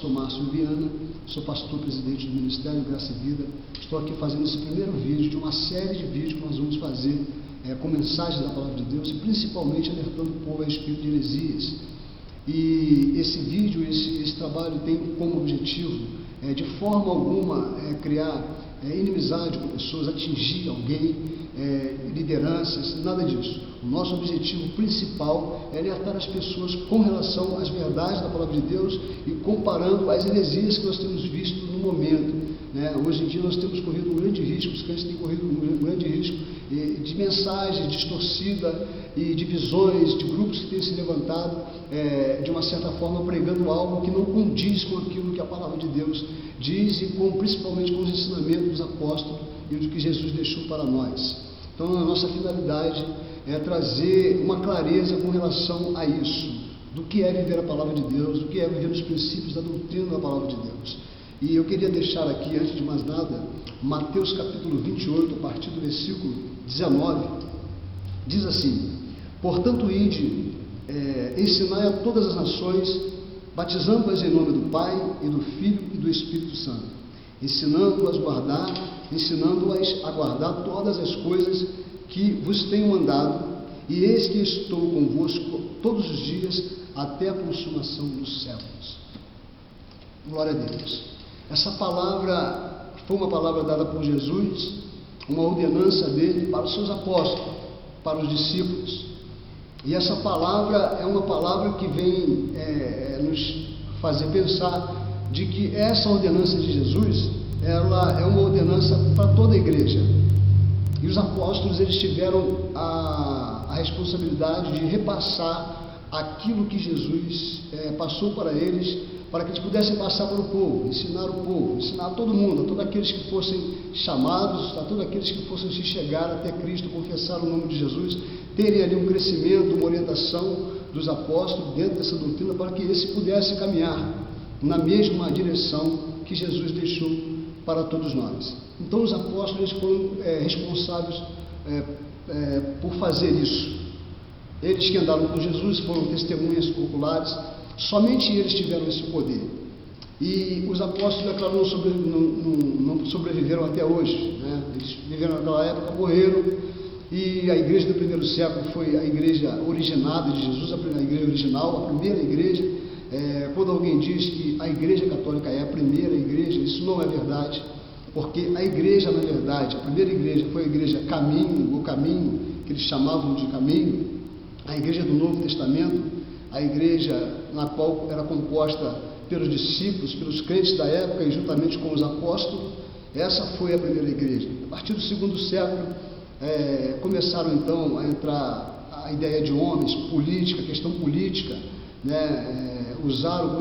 pastor Márcio Viana, sou pastor presidente do Ministério Graça e Vida. Estou aqui fazendo esse primeiro vídeo de uma série de vídeos que nós vamos fazer com mensagens da Palavra de Deus e principalmente alertando o povo a respeito de heresias. E esse vídeo, esse trabalho tem como objetivo, de forma alguma, criar inimizade com pessoas, atingir alguém, lideranças, nada disso. O nosso objetivo principal é alertar as pessoas com relação às verdades da Palavra de Deus e comparando as heresias que nós temos visto no momento. Hoje em dia nós temos corrido um grande risco, os crentes têm corrido um grande risco de mensagens distorcidas e de visões, de grupos que têm se levantado, de uma certa forma pregando algo que não condiz com aquilo que a Palavra de Deus diz e principalmente com os ensinamentos dos apóstolos e do que Jesus deixou para nós. Então a nossa finalidade é trazer uma clareza com relação a isso, do que é viver a Palavra de Deus, do que é viver os princípios da doutrina da Palavra de Deus. E eu queria deixar aqui, antes de mais nada, Mateus capítulo 28, a partir do versículo 19, diz assim: portanto, ide, ensinai a todas as nações, batizando-as em nome do Pai, e do Filho e do Espírito Santo, ensinando-as a guardar todas as coisas que vos tenho mandado, e eis que estou convosco todos os dias, até a consumação dos séculos. Glória a Deus. Essa palavra foi uma palavra dada por Jesus, uma ordenança dele para os seus apóstolos, para os discípulos. E essa palavra é uma palavra que vem nos fazer pensar de que essa ordenança de Jesus, ela é uma ordenança para toda a igreja. E os apóstolos, eles tiveram a responsabilidade de repassar aquilo que Jesus passou para eles, para que eles pudessem passar para o povo, ensinar a todo mundo, a todos aqueles que fossem chamados, a todos aqueles que fossem se chegar até Cristo, confessar o nome de Jesus, terem ali um crescimento, uma orientação dos apóstolos dentro dessa doutrina, para que esse pudesse caminhar na mesma direção que Jesus deixou para todos nós. Então os apóstolos, eles foram responsáveis por fazer isso. Eles que andaram com Jesus foram testemunhas oculares. Somente eles tiveram esse poder. E os apóstolos, é claro, não sobreviveram até hoje. Eles viveram naquela época, morreram. E a igreja do primeiro século foi a igreja originada de Jesus, a igreja original, a primeira igreja. Quando alguém diz que a igreja católica é a primeira igreja, isso não é verdade. Porque a igreja, na verdade, a primeira igreja foi a igreja Caminho, o Caminho, que eles chamavam de Caminho, a igreja do Novo Testamento, a igreja na qual era composta pelos discípulos, pelos crentes da época e juntamente com os apóstolos. Essa foi a primeira igreja. A partir do segundo século, começaram então a entrar a ideia de homens, política, questão política, começaram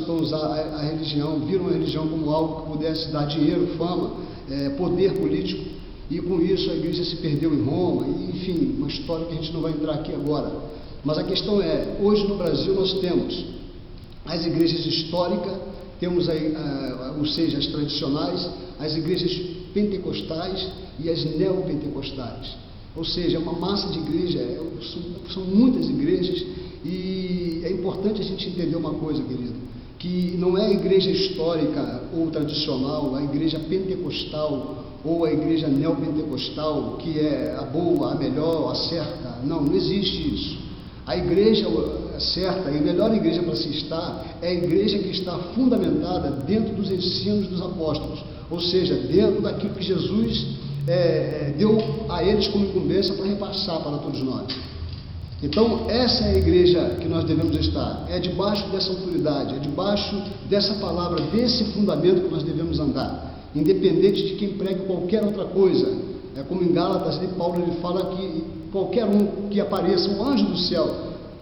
então a usar a religião, viram a religião como algo que pudesse dar dinheiro, fama, poder político, e com isso a igreja se perdeu em Roma, e, enfim, uma história que a gente não vai entrar aqui agora. Mas a questão é, hoje no Brasil nós temos as igrejas históricas, temos ou seja, as tradicionais, as igrejas pentecostais e as neopentecostais. Ou seja, é uma massa de igreja, são muitas igrejas, e é importante a gente entender uma coisa, querido, que não é a igreja histórica ou tradicional, a igreja pentecostal ou a igreja neopentecostal que é a boa, a melhor, a certa. Não existe isso. A igreja certa e a melhor igreja para se estar é a igreja que está fundamentada dentro dos ensinos dos apóstolos, ou seja, dentro daquilo que Jesus deu a eles como incumbência para repassar para todos nós. Então, essa é a igreja que nós devemos estar, é debaixo dessa autoridade, é debaixo dessa palavra, desse fundamento que nós devemos andar, independente de quem pregue qualquer outra coisa. Como em Gálatas, Paulo ele fala que qualquer um que apareça, um anjo do céu,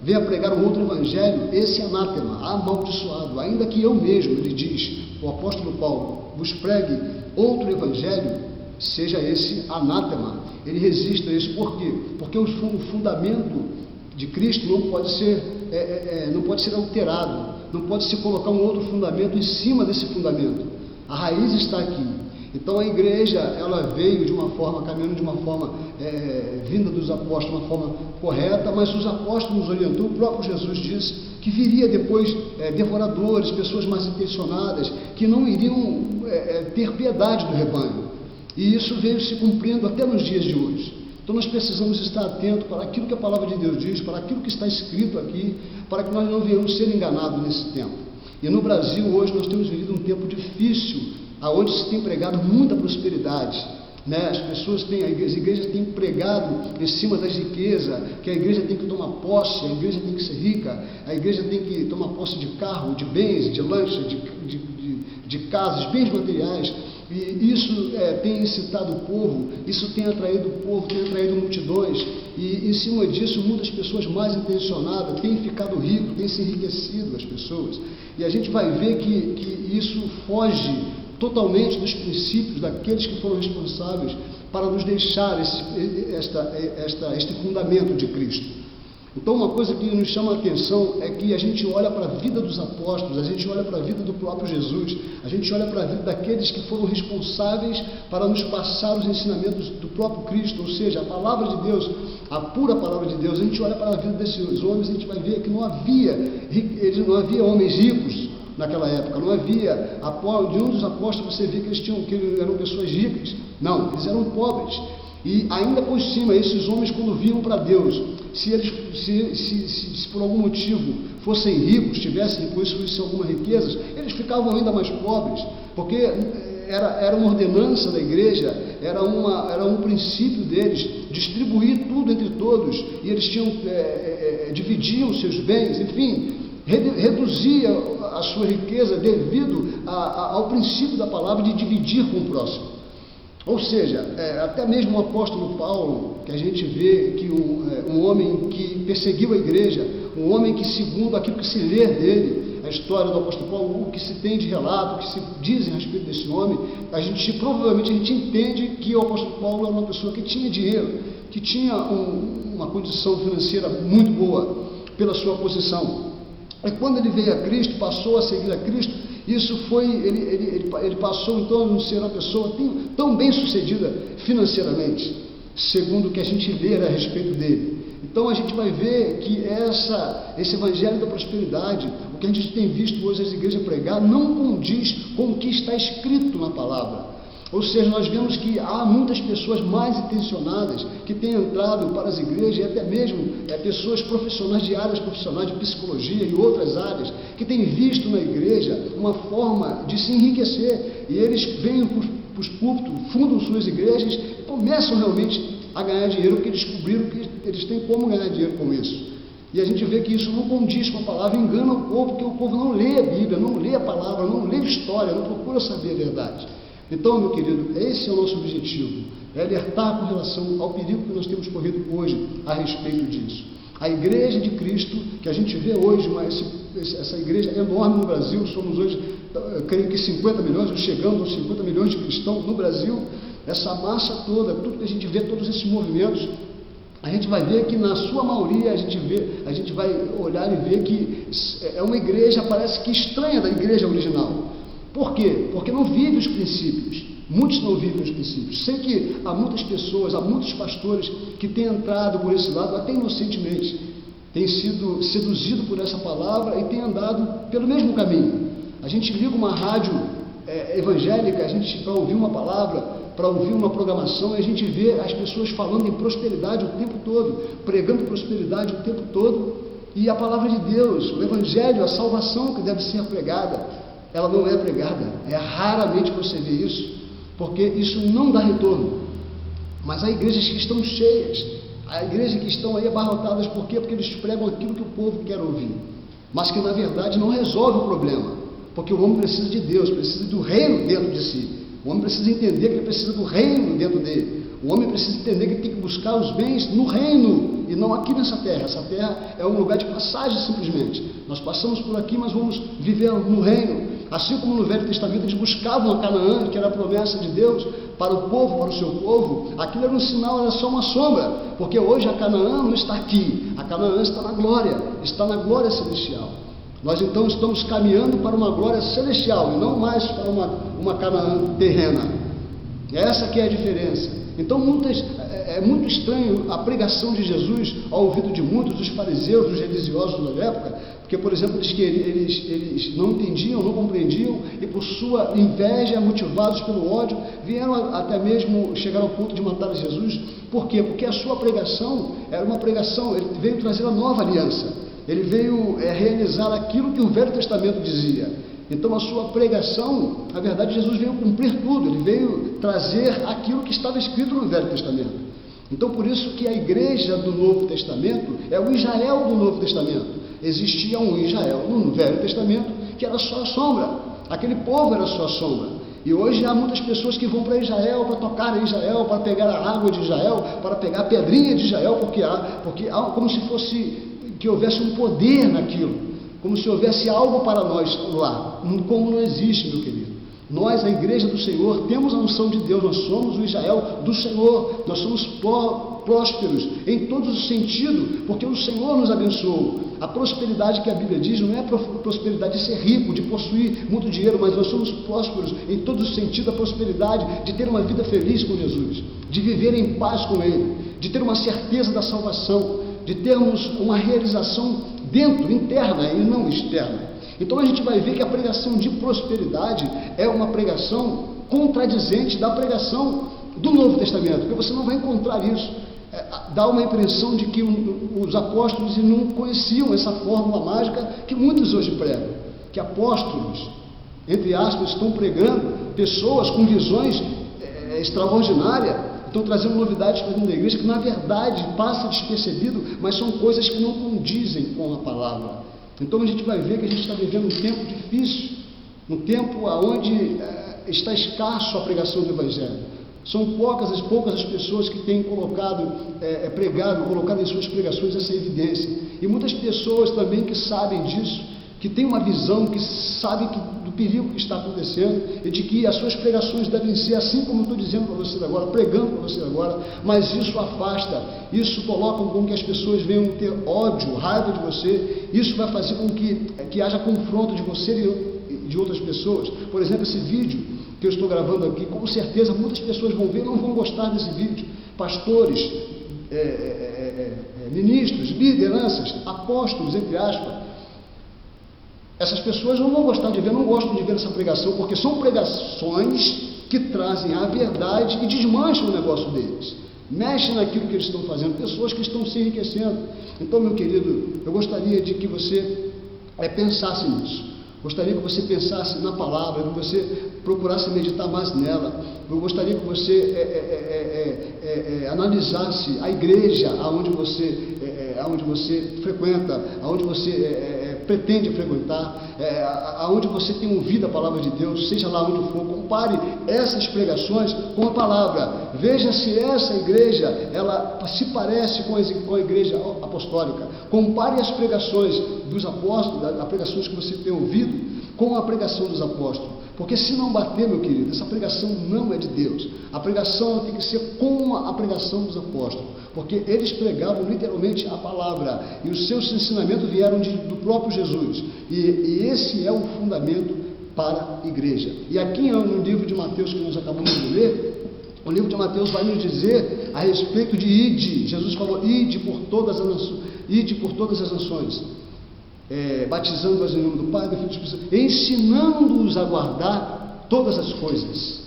venha pregar um outro evangelho, esse é anátema, amaldiçoado, ainda que eu mesmo, ele diz, o apóstolo Paulo, vos pregue outro evangelho, seja esse anátema, ele resiste a isso. Por quê? Porque o fundamento de Cristo não pode ser alterado, não pode se colocar um outro fundamento em cima desse fundamento. A raiz está aqui. Então a igreja, ela veio de uma forma, caminhando de uma forma vinda dos apóstolos, de uma forma correta, mas os apóstolos nos orientou, o próprio Jesus disse que viria depois devoradores, pessoas mais intencionadas, que não iriam ter piedade do rebanho. E isso veio se cumprindo até nos dias de hoje. Então nós precisamos estar atentos para aquilo que a palavra de Deus diz, para aquilo que está escrito aqui, para que nós não venhamos ser enganados nesse tempo. E no Brasil hoje nós temos vivido um tempo difícil, onde se tem pregado muita prosperidade, né? As igrejas têm pregado em cima das riquezas, que a igreja tem que tomar posse, a igreja tem que ser rica, a igreja tem que tomar posse de carro, de bens, de lanchas, de casas, bens materiais. E isso tem incitado o povo, isso tem atraído o povo, tem atraído multidões, e em cima disso muitas pessoas mais intencionadas têm ficado ricos, têm se enriquecido as pessoas, e a gente vai ver que isso foge totalmente dos princípios daqueles que foram responsáveis para nos deixar este fundamento de Cristo. Então uma coisa que nos chama a atenção é que a gente olha para a vida dos apóstolos, a gente olha para a vida do próprio Jesus, a gente olha para a vida daqueles que foram responsáveis para nos passar os ensinamentos do próprio Cristo, ou seja, a palavra de Deus, a pura palavra de Deus. A gente olha para a vida desses homens e a gente vai ver que não havia homens ricos naquela época, não havia, de um dos apóstolos você vê que eles eram pessoas ricas, não, eles eram pobres. E ainda por cima, esses homens, quando vinham para Deus, se por algum motivo fossem ricos, tivessem com isso alguma riqueza, eles ficavam ainda mais pobres, porque era uma ordenança da igreja, era um princípio deles, distribuir tudo entre todos, e eles dividiam seus bens, enfim, reduzia a sua riqueza devido ao princípio da palavra de dividir com o próximo. Ou seja, até mesmo o apóstolo Paulo, que a gente vê que um homem que perseguiu a igreja, um homem que, segundo aquilo que se lê dele, a história do apóstolo Paulo, o que se tem de relato, o que se dizem a respeito desse homem, provavelmente a gente entende que o apóstolo Paulo era uma pessoa que tinha dinheiro, que tinha uma condição financeira muito boa pela sua posição. E quando ele veio a Cristo, passou a seguir a Cristo, ele passou então a não ser uma pessoa tão bem sucedida financeiramente, segundo o que a gente lê a respeito dele. Então a gente vai ver que esse evangelho da prosperidade, o que a gente tem visto hoje as igrejas pregar, não condiz com o que está escrito na palavra. Ou seja, nós vemos que há muitas pessoas mais intencionadas que têm entrado para as igrejas, e até mesmo pessoas profissionais de áreas profissionais de psicologia e outras áreas, que têm visto na igreja uma forma de se enriquecer, e eles vêm para os púlpitos, fundam suas igrejas e começam realmente a ganhar dinheiro, porque descobriram que eles têm como ganhar dinheiro com isso. E a gente vê que isso não condiz com a palavra, engana o povo, porque o povo não lê a Bíblia, não lê a palavra, não lê a história, não procura saber a verdade. Então, meu querido, esse é o nosso objetivo, alertar com relação ao perigo que nós temos corrido hoje a respeito disso. A igreja de Cristo, que a gente vê hoje, essa igreja é enorme no Brasil, somos hoje, creio que 50 milhões, ou chegamos aos 50 milhões de cristãos no Brasil, essa massa toda, tudo que a gente vê, todos esses movimentos, a gente vai ver que na sua maioria a gente vai olhar e ver que é uma igreja, parece que estranha da igreja original. Por quê? Porque não vive os princípios. Muitos não vivem os princípios. Sei que há muitas pessoas, há muitos pastores que têm entrado por esse lado, até inocentemente, têm sido seduzidos por essa palavra e têm andado pelo mesmo caminho. A gente liga uma rádio evangélica, para ouvir uma palavra, para ouvir uma programação, e a gente vê as pessoas falando em prosperidade o tempo todo, pregando prosperidade o tempo todo, e a palavra de Deus, o evangelho, a salvação que deve ser pregada, ela não é pregada. Raramente você vê isso, porque isso não dá retorno. Mas há igrejas que estão cheias, há igrejas que estão aí abarrotadas. Por quê? Porque eles pregam aquilo que o povo quer ouvir, mas que na verdade não resolve o problema, porque o homem precisa de Deus, precisa do reino dentro de si. O homem precisa entender que ele precisa do reino dentro dele. O homem precisa entender que ele tem que buscar os bens no reino e não aqui nessa terra. Essa terra é um lugar de passagem simplesmente. Nós passamos por aqui, mas vamos viver no reino. Assim como no Velho Testamento eles buscavam a Canaã, que era a promessa de Deus para o povo, para o seu povo, aquilo era um sinal, era só uma sombra, porque hoje a Canaã não está aqui, a Canaã está na glória celestial. Nós então estamos caminhando para uma glória celestial e não mais para uma Canaã terrena. Essa que é a diferença. Então é muito estranho a pregação de Jesus ao ouvido de muitos dos fariseus, dos religiosos da época, porque, por exemplo, eles não entendiam, não compreendiam, e por sua inveja, motivados pelo ódio, vieram até mesmo chegar ao ponto de matar Jesus. Por quê? Porque a sua pregação era uma pregação, ele veio trazer a nova aliança, ele veio realizar aquilo que o Velho Testamento dizia. Então a sua pregação, na verdade, Jesus veio cumprir tudo, ele veio trazer aquilo que estava escrito no Velho Testamento. Então por isso que a igreja do Novo Testamento é o Israel do Novo Testamento. Existia um Israel no Velho Testamento que era só a sombra, aquele povo era só a sombra. E hoje há muitas pessoas que vão para Israel, para tocar em Israel, para pegar a água de Israel, para pegar a pedrinha de Israel, porque há como se fosse que houvesse um poder naquilo, como se houvesse algo para nós lá, como não existe, meu querido. Nós, a igreja do Senhor, temos a unção de Deus, nós somos o Israel do Senhor, nós somos prósperos em todos os sentidos, porque o Senhor nos abençoou. A prosperidade que a Bíblia diz não é prosperidade de ser rico, de possuir muito dinheiro, mas nós somos prósperos em todos os sentidos, a prosperidade de ter uma vida feliz com Jesus, de viver em paz com Ele, de ter uma certeza da salvação, de termos uma realização dentro, interna e não externa. Então a gente vai ver que a pregação de prosperidade é uma pregação contradizente da pregação do Novo Testamento, porque você não vai encontrar isso. Dá uma impressão de que os apóstolos não conheciam essa fórmula mágica que muitos hoje pregam, que apóstolos, entre aspas, estão pregando, pessoas com visões extraordinárias, estão trazendo novidades para dentro da igreja que na verdade passa despercebido, mas são coisas que não condizem com a palavra. Então a gente vai ver que a gente está vivendo um tempo difícil, um tempo onde está escasso a pregação do Evangelho. São poucas as pessoas que têm colocado em suas pregações essa evidência. E muitas pessoas também que sabem disso, que têm uma visão, que sabem do perigo que está acontecendo e de que as suas pregações devem ser assim como eu estou dizendo para vocês agora, pregando para vocês agora, mas isso afasta, isso coloca com que as pessoas venham ter ódio, raiva de você, isso vai fazer com que haja confronto de você e de outras pessoas. Por exemplo, esse vídeo que eu estou gravando aqui, com certeza muitas pessoas vão ver e não vão gostar desse vídeo. Pastores, ministros, lideranças, apóstolos, entre aspas, essas pessoas não vão gostar de ver, não gostam de ver essa pregação, porque são pregações que trazem a verdade e desmancham o negócio deles, mexem naquilo que eles estão fazendo, pessoas que estão se enriquecendo. Então, meu querido, eu gostaria de que você pensasse nisso. Gostaria que você pensasse na palavra, que você procurasse meditar mais nela. Eu gostaria que você analisasse a igreja aonde você frequenta, aonde você pretende frequentar, aonde você tem ouvido a palavra de Deus, seja lá onde for. Compare essas pregações com a palavra. Veja se essa igreja ela se parece com a igreja apostólica. Compare as pregações dos apóstolos, as pregações que você tem ouvido, com a pregação dos apóstolos. Porque se não bater, meu querido, essa pregação não é de Deus. A pregação tem que ser como a pregação dos apóstolos, porque eles pregavam literalmente a palavra, e os seus ensinamentos vieram do próprio Jesus, e esse é o fundamento para a igreja. E aqui no livro de Mateus, que nós acabamos de ler, o livro de Mateus vai nos dizer a respeito de ide. Jesus falou, ide por todas as nações, batizando-as em nome do Pai, do Filho e do Espírito Santo, ensinando-os a guardar todas as coisas.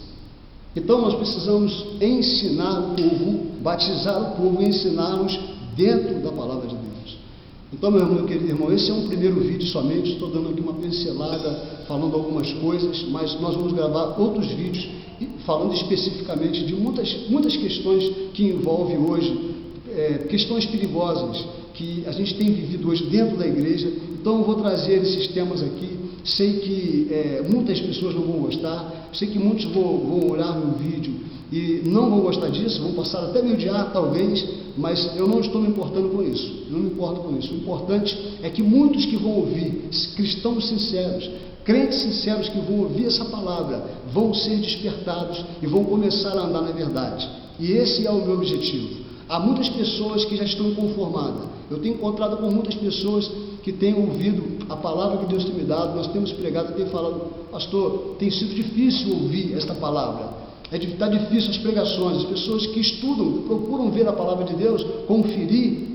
Então nós precisamos ensinar o povo, batizar o povo e ensiná-los dentro da palavra de Deus. Então, meu querido irmão, esse é um primeiro vídeo somente, estou dando aqui uma pincelada, falando algumas coisas, mas nós vamos gravar outros vídeos falando especificamente de muitas questões que envolvem hoje, questões perigosas que a gente tem vivido hoje dentro da igreja. Então eu vou trazer esses temas aqui. Sei que muitas pessoas não vão gostar, sei que muitos vão olhar no vídeo e não vão gostar disso, vão passar até me odiar talvez, mas eu não estou me importando com isso, não me importo com isso. O importante é que muitos que vão ouvir, cristãos sinceros, crentes sinceros que vão ouvir essa palavra, vão ser despertados e vão começar a andar na verdade. E esse é o meu objetivo. Há muitas pessoas que já estão conformadas. Eu tenho encontrado com muitas pessoas que têm ouvido a palavra que Deus tem me dado, nós temos pregado, tem falado, pastor, tem sido difícil ouvir esta palavra. Está difícil as pregações, as pessoas que estudam, procuram ver a palavra de Deus, conferir,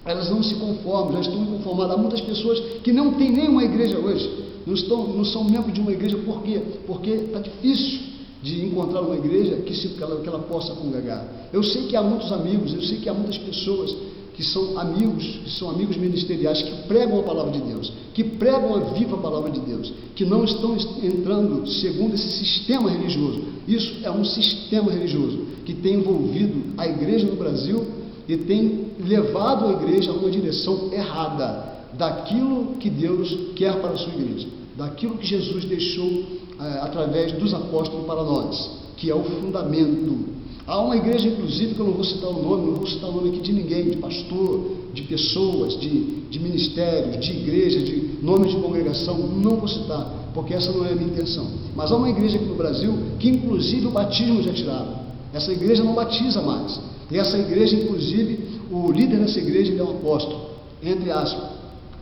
elas não se conformam, já estão inconformadas. Há muitas pessoas que não têm nenhuma igreja hoje, não são membros de uma igreja. Por quê? Porque está difícil de encontrar uma igreja que ela possa congregar. Eu sei que há muitos amigos, eu sei que há muitas pessoas que são amigos ministeriais, que pregam a palavra de Deus, que pregam a viva palavra de Deus, que não estão entrando segundo esse sistema religioso. Isso é um sistema religioso que tem envolvido a igreja no Brasil e tem levado a igreja a uma direção errada daquilo que Deus quer para a sua igreja, daquilo que Jesus deixou através dos apóstolos para nós, que é o fundamento. Há uma igreja, inclusive, que eu não vou citar o nome, não vou citar o nome aqui de ninguém, de pastor, de pessoas, de ministérios, de igreja, de nomes de congregação, não vou citar, porque essa não é a minha intenção. Mas há uma igreja aqui no Brasil que, inclusive, o batismo já tiraram. Essa igreja não batiza mais. E essa igreja, inclusive, o líder dessa igreja ele é um apóstolo, entre aspas,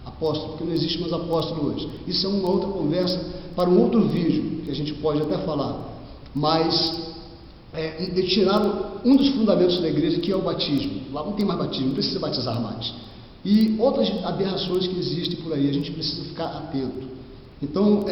apóstolo, porque não existe mais apóstolo hoje. Isso é uma outra conversa para um outro vídeo, que a gente pode até falar. Mas tiraram um dos fundamentos da igreja, que é o batismo. Lá não tem mais batismo, não precisa batizar mais. E outras aberrações que existem por aí, a gente precisa ficar atento. Então,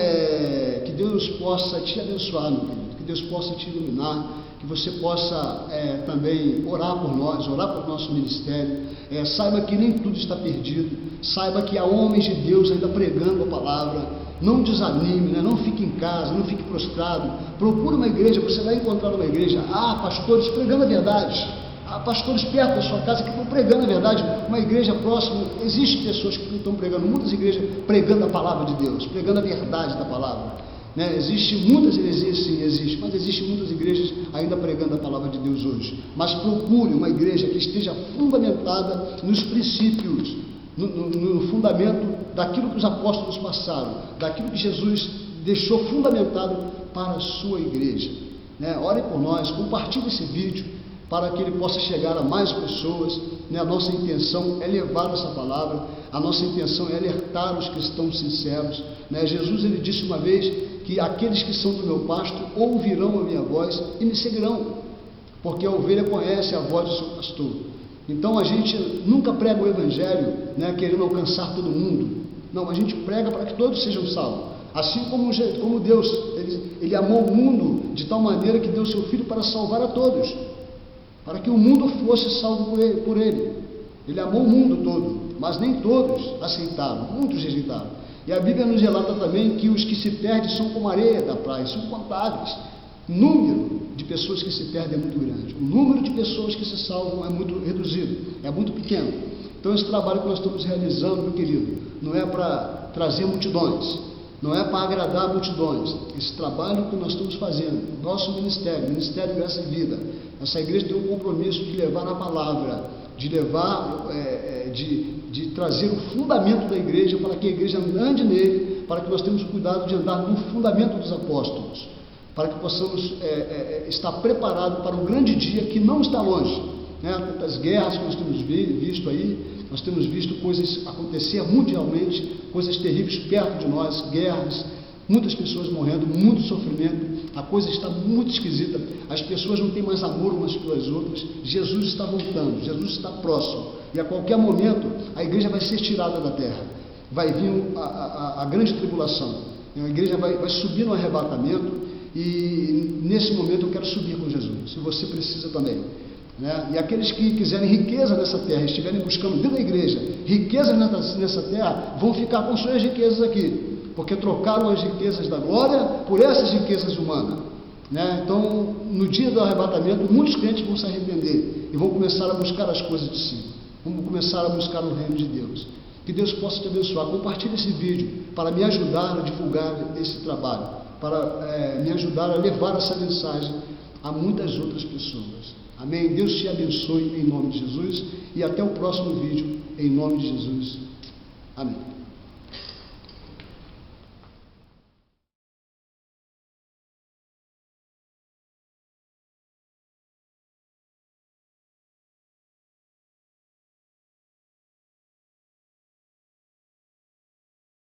que Deus possa te abençoar, meu querido, que Deus possa te iluminar, que você possa também orar por nós, orar pelo nosso ministério. Saiba que nem tudo está perdido, saiba que há homens de Deus ainda pregando a palavra. Não desanime, né? Não fique em casa, não fique prostrado. Procure uma igreja, você vai encontrar uma igreja. Pastores pregando a verdade. Há pastores perto da sua casa que estão pregando a verdade. Uma igreja próxima, existem pessoas que estão pregando, muitas igrejas pregando a palavra de Deus, pregando a verdade da palavra. Existem muitas heresias, sim, existe, mas existem muitas igrejas ainda pregando a palavra de Deus hoje. Mas procure uma igreja que esteja fundamentada nos princípios, no fundamento daquilo que os apóstolos passaram, daquilo que Jesus deixou fundamentado para a sua igreja. Ore por nós, compartilhe esse vídeo para que ele possa chegar a mais pessoas. A nossa intenção é levar essa palavra, a nossa intenção é alertar os cristãos sinceros. Jesus ele disse uma vez que aqueles que são do meu pasto ouvirão a minha voz e me seguirão, porque a ovelha conhece a voz do seu pastor. Então a gente nunca prega o evangelho querendo alcançar todo mundo. Não, a gente prega para que todos sejam salvos. Assim como Deus, ele amou o mundo de tal maneira que deu seu Filho para salvar a todos, para que o mundo fosse salvo por ele. Ele amou o mundo todo, mas nem todos aceitaram, muitos rejeitaram. E a Bíblia nos relata também que os que se perdem são como areia da praia, são contáveis. O número de pessoas que se perdem é muito grande, o número de pessoas que se salvam é muito reduzido, é muito pequeno. Então esse trabalho que nós estamos realizando, meu querido, não é para trazer multidões, não é para agradar multidões. Esse trabalho que nós estamos fazendo, nosso Ministério Graça e Vida, essa igreja tem um compromisso de levar a palavra, de levar, de trazer o fundamento da igreja, para que a igreja ande nele, para que nós tenhamos cuidado de andar no fundamento dos apóstolos, para que possamos estar preparados para um grande dia que não está longe. Tantas guerras que nós temos visto aí, nós temos visto coisas acontecer mundialmente, coisas terríveis perto de nós, guerras, muitas pessoas morrendo, muito sofrimento, a coisa está muito esquisita, as pessoas não têm mais amor umas pelas outras. Jesus está voltando, Jesus está próximo, e a qualquer momento a igreja vai ser tirada da terra, vai vir a grande tribulação, a igreja vai subir no arrebatamento, e nesse momento eu quero subir com Jesus, e você precisa também. E aqueles que quiserem riqueza nessa terra, estiverem buscando dentro da igreja riqueza nessa terra, vão ficar com suas riquezas aqui, porque trocaram as riquezas da glória por essas riquezas humanas. Então, no dia do arrebatamento, muitos crentes vão se arrepender e vão começar a buscar as coisas de si, vão começar a buscar o reino de Deus. Que Deus possa te abençoar. Compartilhe esse vídeo para me ajudar a divulgar esse trabalho, para me ajudar a levar essa mensagem a muitas outras pessoas. Amém? Deus te abençoe em nome de Jesus e até o próximo vídeo em nome de Jesus. Amém.